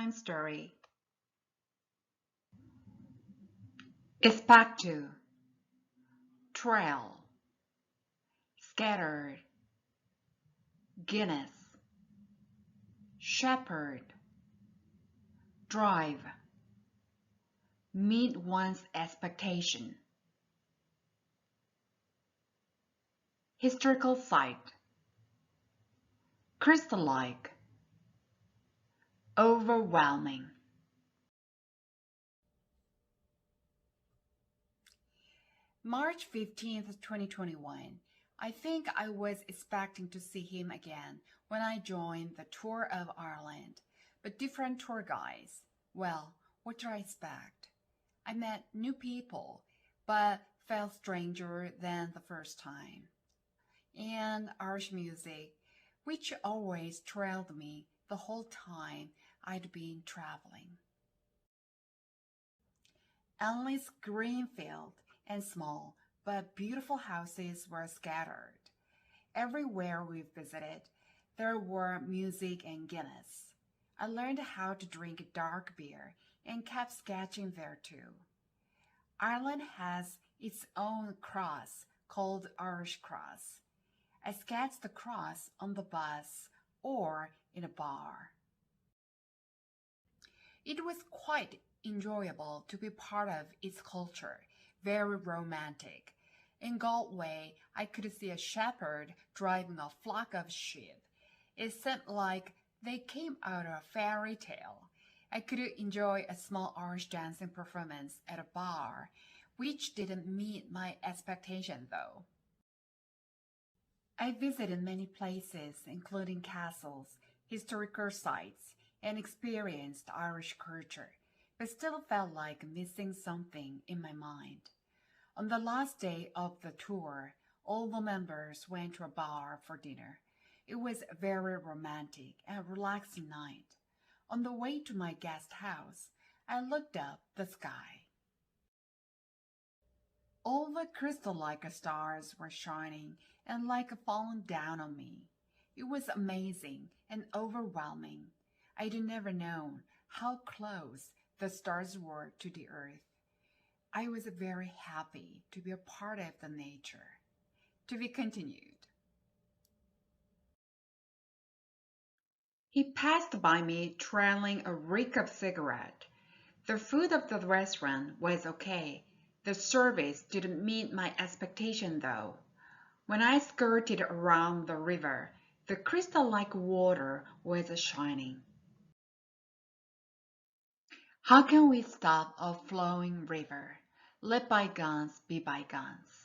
bedtime story. Expecto, trail, scattered, Guinness, shepherd, drive, meet one's expectation. Historical site, crystal-like, overwhelming. March 15th, 2021. I think I was expecting to see him again when I joined the tour of Ireland, but different tour guides. Well, what do I expect? I met new people, but felt stranger than the first time. And Irish music, which always trailed me the whole time I'd been traveling. Endless green field and small but beautiful houses were scattered. Everywhere we visited, there were music and Guinness. I learned how to drink dark beer and kept sketching there too. Ireland has its own cross called Irish cross. I sketched the cross on the bus or in a bar. It was quite enjoyable to be part of its culture, very romantic. In Galway, I could see a shepherd driving a flock of sheep. It seemed like they came out of a fairy tale. I could enjoy a small Irish dancing performance at a bar, which didn't meet my expectation though. I visited many places, including castles, historical sites, and experienced Irish culture, but still felt like missing something in my mind. On the last day of the tour, all the members went to a bar for dinner. It was a very romantic and relaxing night. On the way to my guest house, I looked up the sky. All the crystal-like stars were shining and like falling down on me. It was amazing and overwhelming. I'd never known how close the stars were to the earth. I was very happy to be a part of the nature. To be continued. He passed by me trailing a reek of cigarette. The food of the restaurant was okay. The service didn't meet my expectation though. When I skirted around the river, the crystal-like water was shining. How can we stop a flowing river? Let bygones be bygones.